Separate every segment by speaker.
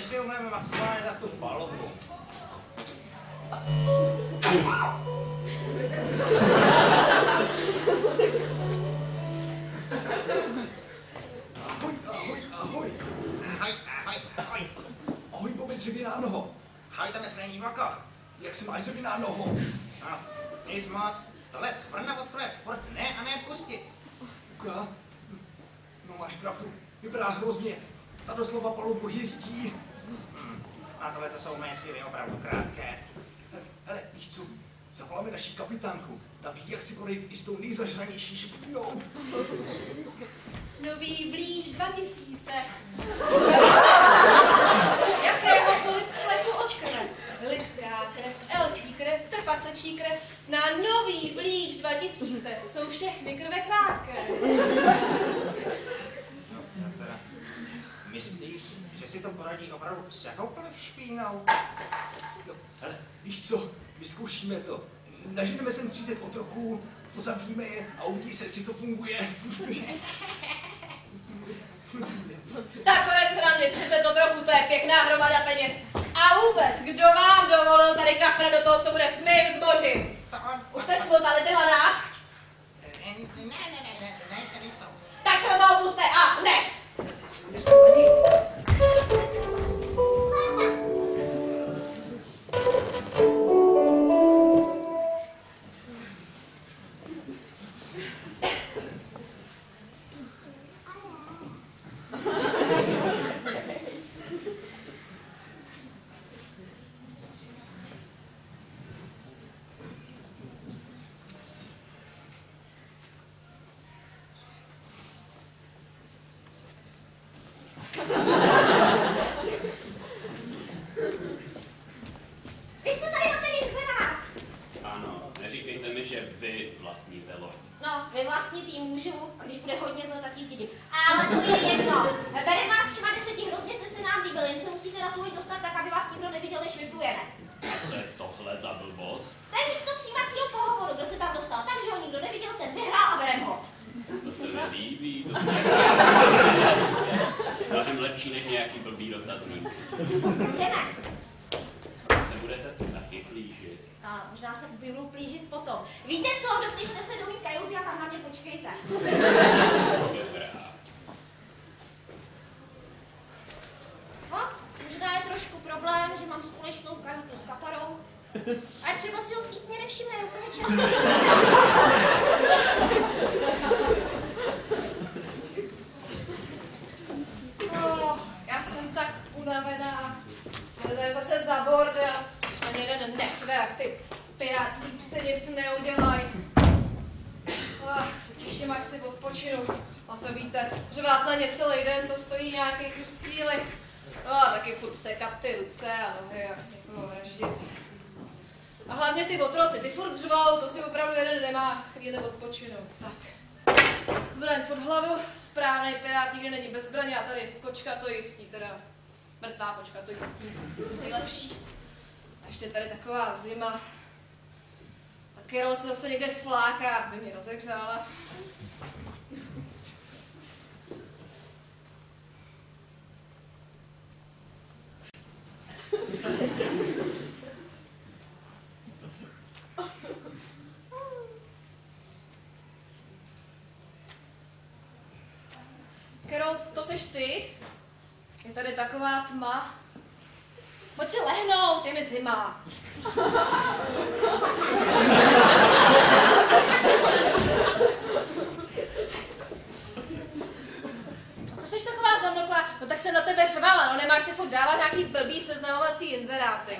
Speaker 1: si umíme maximálně tak tu palubu.
Speaker 2: Ahoj.
Speaker 1: Ahoj.
Speaker 2: Ahoj, Bobe, dřevěná noho.
Speaker 1: Ahoj, tam je sklený voko.
Speaker 2: Jak se máš, dřevěná noho?
Speaker 1: No, nic moc. Tohle svrna odkroje furt ne a ne pustit.
Speaker 2: Kuka? No máš pravdu, vypadá hrozně. Ta doslova palubu hystí.
Speaker 1: A tohle to jsou mé síly opravdu krátké.
Speaker 2: Hele, víš co? Zavoláme naši kapitánku. Ta ví, jak si porejít i s tou nejzažranější špínou.
Speaker 3: Nový Bleach 2000. Jakéhokoliv šlepu od krve. Lidská krev, elčí krev, trpasečí krev. Na nový Bleach 2000 jsou všechny krve krátké.
Speaker 1: No teda, myslíš, že si to poradí opravdu s jakoukoliv špínou?
Speaker 2: No, hele, víš co? Vyzkoušíme to. Naženeme sem 30 otroků, pozabíme je a uvidí se, jestli to funguje.
Speaker 3: Tak konec srandy, 30 otroků, to je pěkná hromada peněz. A vůbec, kdo vám dovolil tady kafra do toho, co bude s mým zbožím? Už jste smotali ty hladák?
Speaker 1: Ne, ještě nejsou.
Speaker 3: Tak se do toho puste a hned! Vy jste tady na ten inzerát.
Speaker 4: Ano, neříkejte mi, že vy vlastníte loď.
Speaker 5: No, vyvlastnit jí můžu, a když bude hodně zle, tak jí zdědím. Ale to je jedno. Bereme vás všema 10, hrozně jste se nám líbili, jen se musíte na tu loď dostat tak, aby vás nikdo neviděl, než vyplujeme.
Speaker 4: A co je tohle za blbost?
Speaker 5: To je místo přijímacího pohovoru, kdo se tam dostal, takže ho nikdo neviděl, ten vyhrál a bereme ho.
Speaker 4: To se mi líbí, to je mnohem lepší než nějaký blbý dotazník.
Speaker 5: Jdeme.
Speaker 4: Se budete taky plížit.
Speaker 5: A možná se budu plížit potom. Víte co, doplížte se do mý kajuty a tam na mě počkejte.
Speaker 4: Dobrá.
Speaker 5: No, možná je trošku problém, že mám společnou kajutu s Katarou. A třeba si ho vtipně nevšimne, je úplně černý.
Speaker 3: Já jsem tak unavená. To je zase za bordel. Když ani jeden neřve, jak ty pirátský psy nic neudělají. Se těším, až si odpočinu. A to víte, řvát na ně celý den, to stojí nějaký kus síly. No a taky furt sekat ty ruce a nohy a někoho vraždit. A hlavně ty otroci, ty furt řvou, to si opravdu jeden nemá chvíli odpočinout. Tak. Zbraň pod hlavu, správnej pirát nikdy není bez zbraně a tady kočka to jistí, teda mrtvá kočka to jistí. Nejlepší. A ještě tady taková zima. A Carol se zase někde fláká, aby mě rozehřála. Carol, to seš ty? Je tady taková tma. Pojď si lehnout, je mi zima. Co seš taková zamlklá? No tak jsem na tebe řvala, no nemáš si furt dávat nějaký blbý seznamovací inzeráty.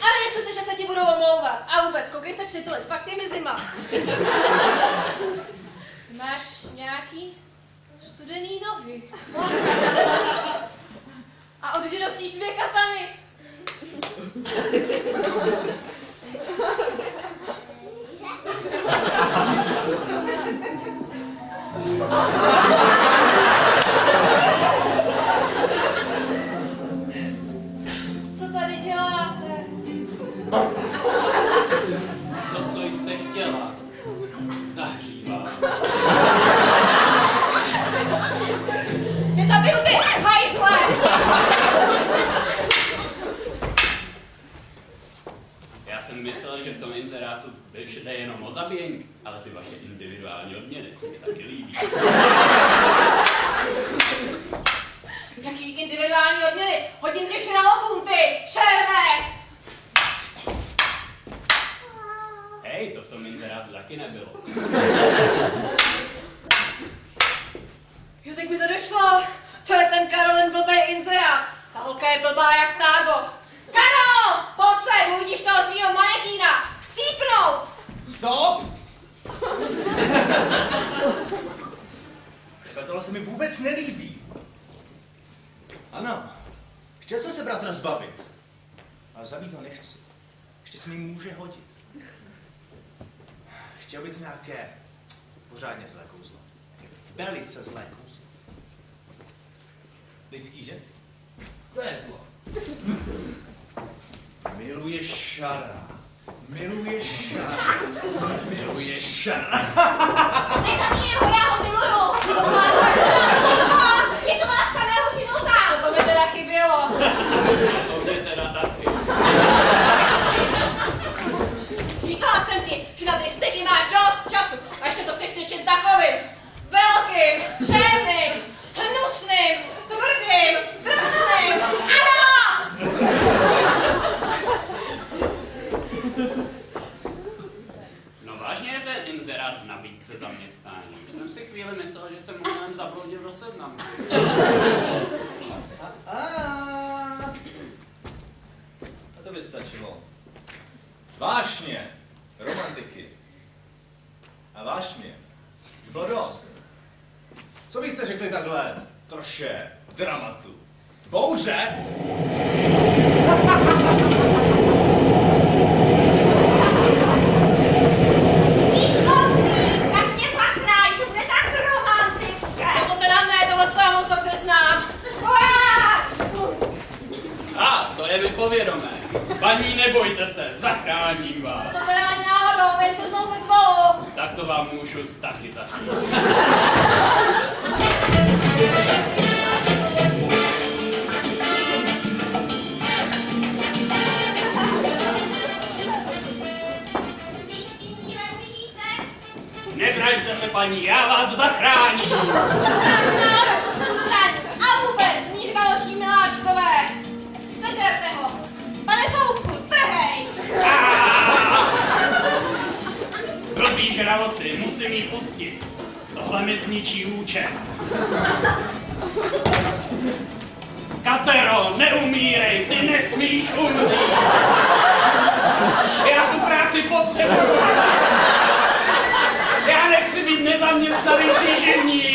Speaker 3: A nemysli si, že se ti budou omlouvat. A vůbec, koukej se přitulit, fakt je mi zima. Máš nějaký studený nohy. A od kdy nosíš 2 katany? Co tady děláte?
Speaker 4: To, co jste chtěla. Zahřívá.
Speaker 3: Tě zabiju ty hajzle!
Speaker 4: Já jsem myslel, že v tom inzerátu jde jenom o zabíjení, ale ty vaše individuální odměny se mi taky líbí.
Speaker 3: Jaký individuální odměny? Hodím tě šralokům, ty šerve!
Speaker 4: Hej, to v tom inzerátu taky nebylo.
Speaker 3: Jo, teď mi to došlo. To je ten Karolin blbej inzerát. Ta holka je blbá jak tágo. Karol, pojď sem, uvidíš toho svýho manekína. Chcípnout!
Speaker 2: Stop! Tohle se mi vůbec nelíbí. Ano, chtěl jsem se bratra zbavit. Ale zabít ho nechci. Ještě se mi může hodit. Chtěl by to nějaké pořádně zlé kouzlo. Velice zlé kouzlo. Lidský, ženský. To je zlo. Miluje šara. Miluje šara. Miluje šara.
Speaker 5: Nezabíjej ho, já ho miluju.
Speaker 3: Co to má za
Speaker 5: Je to láska mého života.
Speaker 3: To mi teda chybělo.
Speaker 4: To mě teda taky.
Speaker 3: Říkala jsem ti, že na ty styky máš dost času a ještě to chceš s něčím takovým. Velkým, černým, hnusným, tvrdým, drsným.
Speaker 5: Ano!
Speaker 4: No vážně je ten inzerát v nabídce zaměstnání. Už jsem si chvíli myslel, že jsem možná zabloudil do seznamu.
Speaker 2: A to by stačilo. Vášně, romantiky. A vášně, bylo dost. Co byste řekli takhle troše dramatu? Bouře!
Speaker 5: Když modlí, tak mě zachráň, to bude tak romantické.
Speaker 3: To teda ne, tohle to já moc dobře znám.
Speaker 4: A, to je mi povědomé. Paní, nebojte se, zachráním vás.
Speaker 3: To teda ani náhodou, jen přes mou mrtvolu.
Speaker 4: Tak to vám můžu taky zachránit.
Speaker 5: Příštím dílem vidíte.
Speaker 4: Nevražte se, paní, já vás zachráním.
Speaker 3: Tak, to jsem hraň. A vůbec, mířka očí miláčkové. Sežerte ho. Pane Zoubku, trhej.
Speaker 4: Blbý žraloci, musím jí pustit. Tohle mi zničí účest. Katero, neumírej, ty nesmíš umřít. Já tu práci potřebuju. Já nechci být nezaměstnaný příživník.